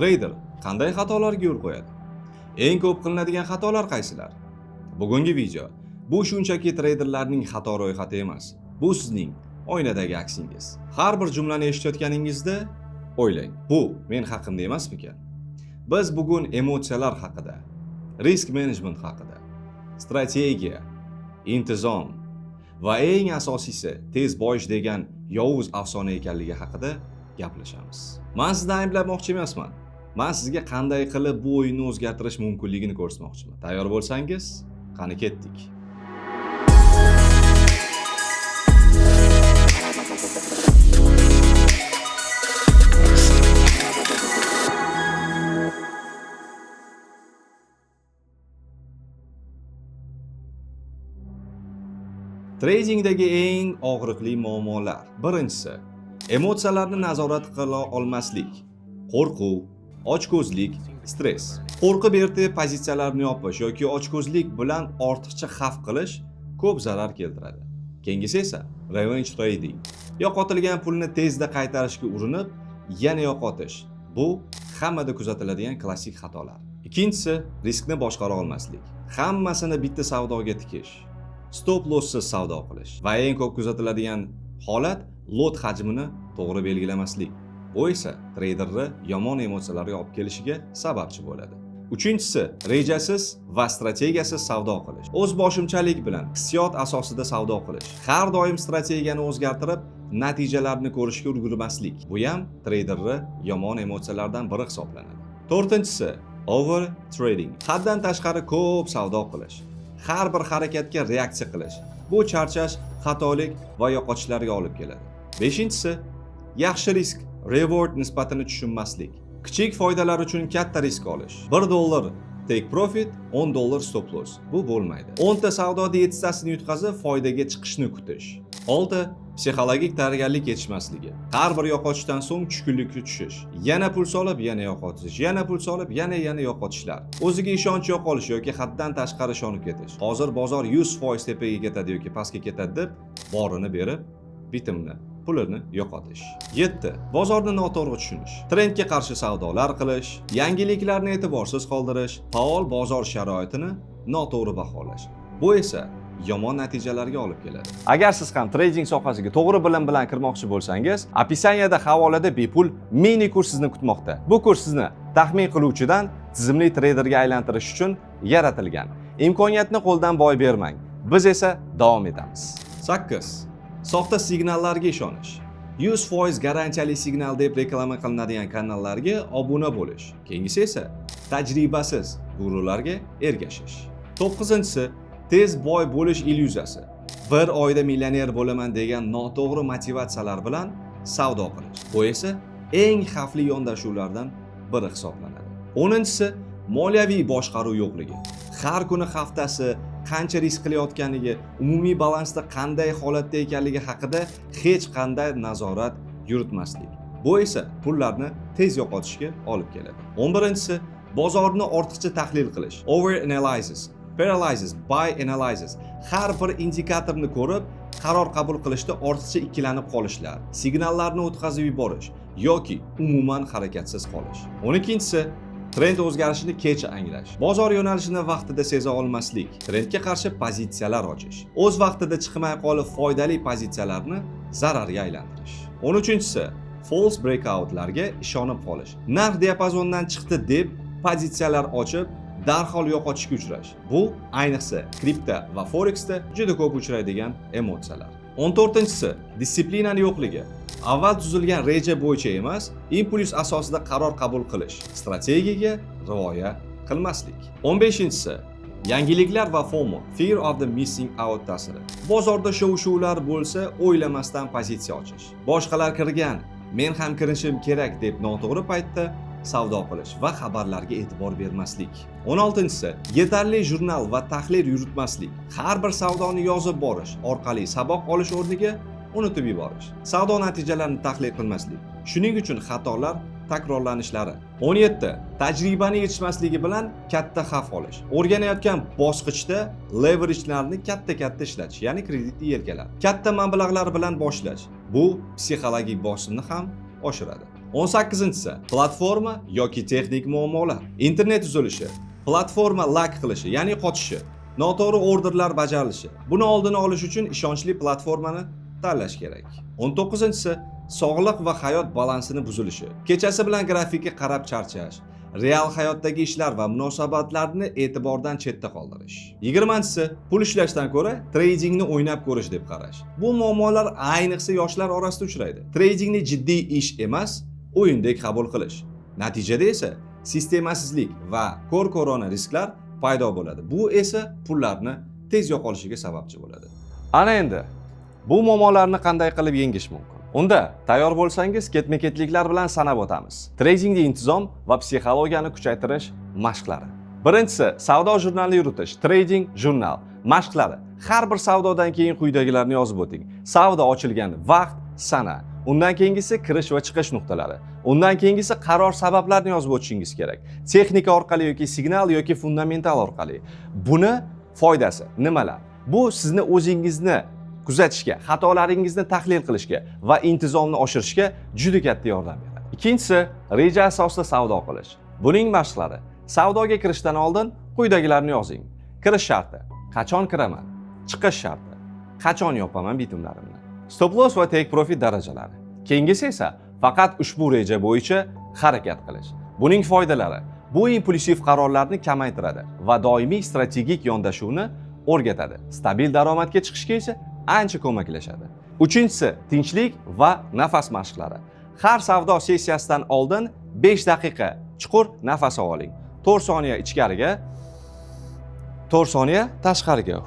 Trader qanday xatolarga yo'l qo'yadi? Eng ko'p qilinadigan xatolar qaysilar? Bugungi video bu shunchaki treyderlarning xato ro'yxati emas. Bu sizning oynadagi aksingiz. Har bir jumlani eshitayotganingizda o'ylang, bu men haqimda emasmikan? Biz bugun emotsiyalar haqida, risk management haqida, strategiya, intizom va eng asosiysi tez boyish degan yovuz afsona ekanligi haqida gaplashamiz. Men sizni ayblamoqchi emasman. Men sizga qanday qilib bu o'yinni o'zgartirish mumkinligini ko'rsatmoqchiman. Tayyor bo'lsangiz, qani ketdik. Tradingdagi eng og'riqli muammolar. Birinchisi, emotsiyalarni nazorat qila olmaslik. Qo'rquv, ochko'zlik, stress. Qo'rqib erta pozitsiyalarni yopish yoki ochko'zlik bilan ortiqcha xavf qilish ko'p zarar keltiradi. Keyingisi esa revenge trading. Yo'qotilgan pulni tezda qaytarishga urinib, yana yo'qotish. Bu hammada kuzatiladigan klassik xatolar. Ikkinchisi, riskni boshqara olmaslik. Hammasini bitta savdoga tikish. Stop losssiz savdo qilish va eng ko'p kuzatiladigan holat lot hajmini to'g'ri belgilamaslik. Bu esa treyderni yomon emotsiyalarga olib kelishiga sababchi bo'ladi. Uchinchisi, rejasiz va strategiyasiz savdo qilish. O'z boshimchalik bilan hissiyot asosida savdo qilish. Har doim strategiyani o'zgartirib, natijalarni ko'rishga ulgurmaslik. Bu ham treyderni yomon emotsiyalardan biri hisoblanadi. To'rtinchisi, over trading. Haddan tashqari ko'p savdo qilish. Har bir harakatga reaksiya qilish. Bu charchash, xatolik va yo'qotishlarga olib keladi. Beshinchisi, yaxshi risk reward nisbatini tushunmaslik. Kichik foydalar uchun katta risk olish. $1 take profit, $10 stop loss. Bu bo'lmaydi. 10 ta savdoda 7 tasini yutqazib foydaga chiqishni kutish. 6. Psixologik tayyorgarlik yetishmasligi. Har bir yo'qotishdan so'ng tushkunlikka tushish. Yana pul solib, yana yo'qotish, yana pul solib, yana yo'qotishlar. O'ziga ishonch yo'qolish yoki haddan tashqari ishonib ketish. Hozir bozor 100% tepaga ketadi yoki pastga ketadi deb borini berib, bitimni, pulini yo'qotish. 7. Bozorni noto'g'ri tushunish. Trendga qarshi savdolar qilish, yangiliklarni e'tiborsiz qoldirish, faol bozor sharoitini noto'g'ri baholash. Bu esa yomon natijalarga olib keladi. Agar siz ham trading sohasiga to'g'ri bilim bilan kirmoqchi bo'lsangiz, opisaniyada havolada bepul mini kurs sizni kutmoqda. Bu kurs sizni taxmin qiluvchidan tizimli treyderga aylantirish uchun yaratilgan. Imkoniyatni qo'ldan boy bermang. Biz esa davom etamiz. 8. Soxta signallarga ishonish. 100% garantiyali signal deb reklama qilinadigan kanallarga obuna bo'lish. Keyingisi esa tajribasiz gurularga ergashish. 9. Tez boy bo'lish illyuziyasi. Bir oyda millioner bo'laman degan noto'g'ri motivatsiyalar bilan savdo qilish. Bu esa eng xavfli yondashuvlardan biri hisoblanadi. 10. Moliyaviy boshqaruv yo'qligi. Har kuni haftasi qancha risk qilayotganligi, umumiy balansda qanday holatda ekanligi haqida hech qanday nazorat yuritmaslik. Bu esa pullarni tez yo'qotishga olib keladi. 11. Bozorni ortiqcha tahlil qilish. Over analysis, paralysis, buy analysis. Har bir indikatorni ko'rib, qaror qabul qilishda ortiqcha ikkilanib qolishlar, signallarni o'tkazib yuborish yoki umuman harakatsiz qolish. 12. Trend o'zgarishini kech anglash. Bozor yo'nalishini vaqtida seza olmaslik. Trendga qarshi pozitsiyalar ochish. O'z vaqtida chiqmay qolib foydali pozitsiyalarni zararga aylantirish. 13. False breakoutlarga ishonib qolish. Narx diapazondan chiqdi deb pozitsiyalar ochib, darhol yo'qotishga uchrash. Bu ayniqsa kripto va foreksda juda ko'p uchraydigan emotsiyalar. 14. Disiplinani yo'qligi. Avval tuzilgan reja bo'yicha emas, impuls asosida qaror qabul qilish, strategiyaga rioya qilmaslik. 15. Yangiliklar va FOMO, fear of the missing out ta'siri. Bozorda shov-shuvlar bo'lsa, o'ylamasdan pozitsiya ochish. Boshqalar kirgan, men ham kirishim kerak deb noto'g'ri paytda savdo qilish va xabarlarga e'tibor bermaslik. 16. Yetarli jurnal va tahlil yuritmaslik. Har bir savdoni yozib borish orqali saboq olish o'rniga unutib yuborish. Savdo natijalarini tahlil qilmaslik. Shuning uchun xatolar takrorlanishlari. 17. Tajribani yetishmasligi bilan katta xavf olish. O'rganayotgan bosqichda leverage'larni katta ishlatish, ya'ni kreditni yelkalar. Katta mablag'lar bilan boshlash. Bu psixologik bosimni ham oshiradi. 18-si platforma yoki texnik muammolar. Internet uzilishi, platforma lag qilishi, ya'ni qochishi, noto'g'ri orderlar bajarilishi. Buni oldini olish uchun ishonchli platformani tanlash kerak. 19-si sog'liq va hayot balansini buzilishi. Kechasi bilan grafikka qarab charchash, real hayotdagi ishlar va munosabatlarni e'tibordan chetda qoldirish. 20-si pul ishlashdan ko'ra tradingni o'ynab ko'rish deb qarash. Bu muammolar ayniqsa yoshlar orasida uchraydi. Tradingni jiddiy ish emas, o'yindek qabul qilish. Natijada esa sistemasizlik va ko'r-ko'rona risklar paydo bo'ladi. Bu esa pullarni tez yo'qolishiga sababchi bo'ladi. Ana endi bu muammolarni qanday qilib yengish mumkin? Unda tayyor bo'lsangiz, ketma-ketliklar bilan sanab o'tamiz. Tradingda intizom va psixologiyani kuchaytirish mashqlari. Birinchisi, savdo jurnali yuritish, trading jurnal mashqlari. Har bir savdodan keyin quyidagilarni yozib o'ting. Savdo ochilgan vaqt, sana. Undan keyingisi kirish va chiqish nuqtalari. Undan keyingisi qaror sabablarini yozib o'tishingiz kerak. Texnika orqali yoki signal yoki fundamental orqali. Buni foydasi nimalar? Bu sizni o'zingizni kuzatishga, xatolaringizni tahlil qilishga va intizomni oshirishga juda katta yordam beradi. Ikkinchisi, reja asosida savdo qilish. Buning mashqlari. Savdoga kirishdan oldin quyidagilarni yozing. Kirish sharti: qachon kiraman? Chiqish sharti: qachon yopaman bitimlarimni? Stop loss va take profit darajalari. Keyingisi esa faqat ushbu reja bo'yicha harakat qilish. Buning foydalari: bu impulsiv qarorlarni kamaytiradi va doimiy strategik yondashuvni o'rgatadi. Stabil daromadga chiqishga esa ancha ko'maklashadi. Uchinchisi, tinchlik va nafas mashqlari. Har savdo sessiyasidan oldin 5 daqiqa chuqur nafas oling. 4 soniya ichkariga, 4 soniya tashqariga.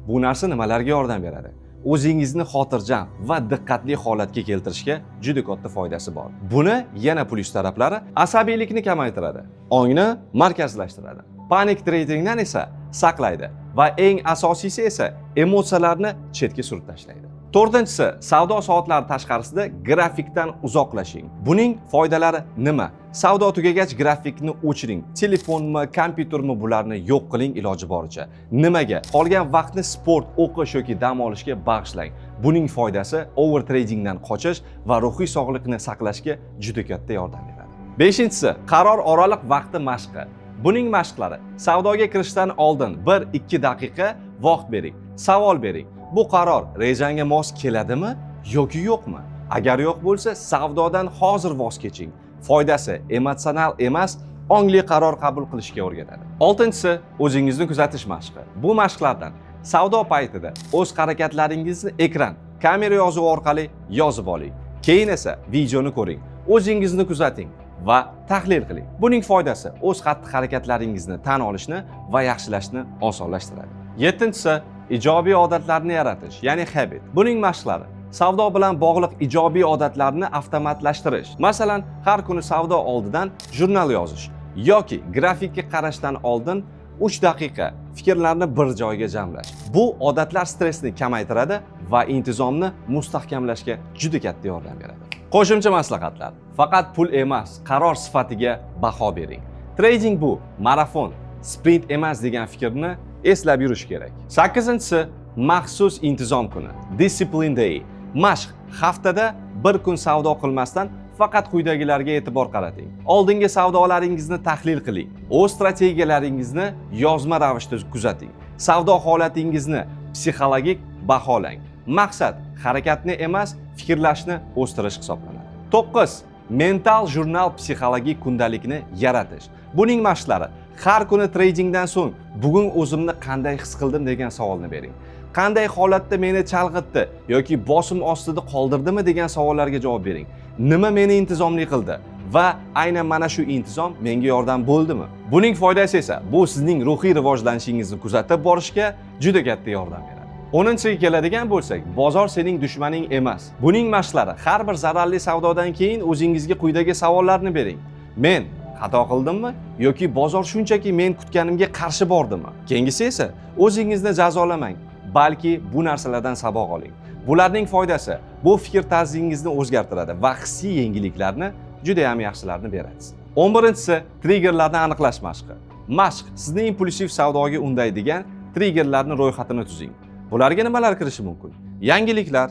Bu narsa nimalarga yordam beradi? O'zingizni xotirjam va diqqatli holatga keltirishga juda katta foydasi bor. Buni yana plyus taraflari asabiylikni kamaytiradi, ongni markazlashtiradi. Panik tradingdan esa saqlaydi va eng asosiysi esa emotsiyalarni chetga surib tashlaydi. To'rtinchisi, savdo soatlari tashqarisida grafikdan uzoqlashing. Buning foydalari nima? Savdo tugagach grafikni o'chiring. Telefonmi, kompyutermi bularni yo'q qiling iloji boricha. Nimaga? Qolgan vaqtni sport, o'qish yoki dam olishga bag'ishlang. Buning foydasi over tradingdan qochish va ruhiy sog'liqni saqlashga juda katta yordam beradi. Beshinchisi, qaror oraliq vaqti mashqi. Buning mashqlari: savdoga kirishdan oldin 1-2 daqiqa vaqt bering. Savol bering: bu qaror rejangga mos keladimi yoki yo'qmi? Agar yo'q bo'lsa, savdodan hozir voz keching. Foydasi emotsional emas, ongli qaror qabul qilishga o'rgatadi. Oltinchisi, o'zingizni kuzatish mashqi. Bu mashqlardan savdo paytida o'z harakatlaringizni ekran, kamera yozuvi orqali yozib oling. Keyin esa videoni ko'ring. O'zingizni kuzating va tahlil qiling. Buning foydasi o'z xatti-harakatlaringizni tan olishni va yaxshilashni osonlashtiradi. 7-si, ijobiy odatlarni yaratish, ya'ni habit. Buning mashqlari: savdo bilan bog'liq ijobiy odatlarni avtomatlashtirish. Masalan, har kuni savdo oldidan jurnal yozish yoki grafikka qarashdan oldin 3 daqiqa fikrlarni bir joyga jamlash. Bu odatlar stressni kamaytiradi va intizomni mustahkamlashga juda katta yordam beradi. Qo'shimcha maslahatlar: faqat pul emas, qaror sifatiga baho bering. Trading bu marafon, sprint emas degan fikrni eslab yurish kerak. 8-si, maxsus intizom kuni, discipline day. Mashq: haftada bir kun savdo qilmasdan faqat quyidagilarga e'tibor qarating. Oldingi savdolaringizni tahlil qiling. O'z strategiyalaringizni yozma ravishda kuzating. Savdo holatingizni psixologik baholang. Maqsad harakatni emas, fikrlashni o'stirish hisoblanadi. 9. Mental jurnal psixologik kundalikni yaratish. Buning mashqlari: har kuni tradingdan so'ng bugun o'zimni qanday his qildim degan savolni bering. Qanday holatda meni chalg'itdi yoki bosim ostida qoldirdimi degan savollarga javob bering. Nima meni intizomli qildi va aynan mana shu intizom menga yordam bo'ldimi? Buning foydasi esa bu sizning ruhiy rivojlanishingizni kuzatib borishga juda katta yordam beradi. 10-ga keladigan bo'lsak, bozor sening dushmaning emas. Buning mashqlari: har bir zararli savdodan keyin o'zingizga quyidagi savollarni bering. Men xato qildimmi yoki bozor shunchaki men kutganimga qarshi bordimi? Keyingisi esa o'zingizni jazolamang, balki bu narsalardan saboq oling. Bularning foydasi bu fikr tarzingizni o'zgartiradi va hissiy yengilliklarni juda ham yaxshilarni beradi. 11-si, triggerlarni aniqlash mashqi. Mashq sizni impulsiv savdoga undaydigan triggerlarni ro'yxatini tuzing. Bularga nimalar kirishi mumkin? Yangiliklar,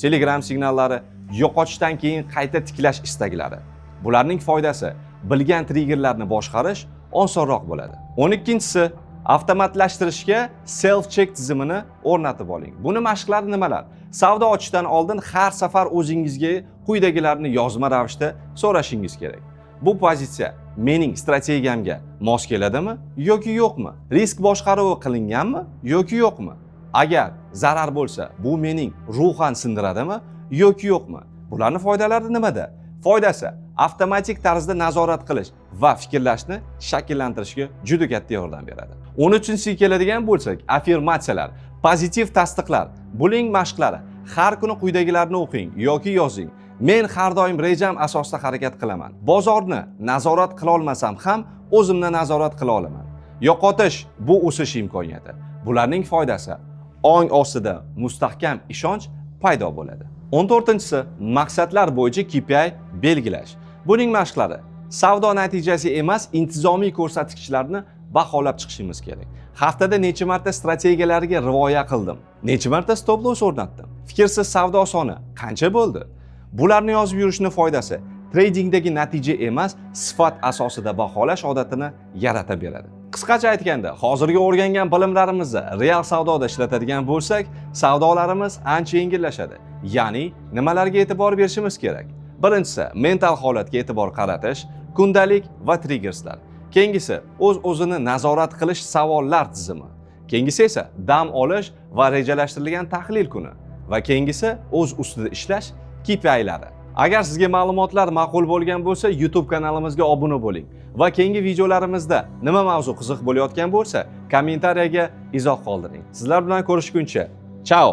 Telegram signallari, yo'qotishdan keyin qayta tiklash istaklari. Bularning foydasi bilgan triggerlarni boshqarish osonroq bo'ladi. 12-si avtomatlashtirishga self-check tizimini o'rnatib oling. Buni mashqlari nimalar? Savdo ochishdan oldin har safar o'zingizga quyidagilarni yozma ravishda so'rashingiz kerak. Bu pozitsiya mening strategiyamga mos keladimi yoki yo'qmi? Risk boshqaruvi qilinganmi yoki yo'qmi? Agar zarar bo'lsa, bu mening ruhan sindiradimi yoki yo'qmi? Bularning foydalari nimada? Foydasi avtomatik tarzda nazorat qilish va fikrlashni shakllantirishga juda katta yordam beradi. 13-siga keladigan bo'lsak, affirmatsiyalar, pozitiv tasdiqlar. Buning mashqlari. Har kuni quyidagilarni o'qing yoki yozing. Men har doim rejam asosida harakat qilaman. Bozorni nazorat qila olmasam ham o'zimni nazorat qila olaman. Yo'qotish bu o'sish imkoniyati. Bularning foydasi ong ostida mustahkam ishonch paydo bo'ladi. 14-si maqsadlar bo'yicha KPI belgilash. Buning mashqlari savdo natijasi emas, intizomiy ko'rsatkichlarni baholab chiqishimiz kerak. Haftada necha marta strategiyalariga rioya qildim? Necha marta stop loss o'rnatdim? Fikrsiz savdo soni qancha bo'ldi? Bularni yozib yurishning foydasi tradingdagi natija emas, sifat asosida baholash odatini yaratib beradi. Qisqacha aytganda, hozirgi o'rgangan bilimlarimizni real savdoda ishlatadigan bo'lsak, savdolarimiz ancha yengillashadi. Ya'ni nimalarga e'tibor berishimiz kerak? Birinchisi, mental holatga e'tibor qaratish, kundalik va triggerslar. Keyingisi, o'z-o'zini nazorat qilish savollar tizimi. Keyingisi esa dam olish va rejalashtirilgan tahlil kuni. Va keyingisi o'z ustida ishlash KPI'lari. Agar sizga ma'lumotlar ma'qul bo'lgan bo'lsa, YouTube kanalimizga obuna bo'ling va keyingi videolarimizda nima mavzu qiziq bo'layotgan bo'lsa, kommentariyaga izoh qoldiring. Sizlar bilan ko'rishguncha, chao.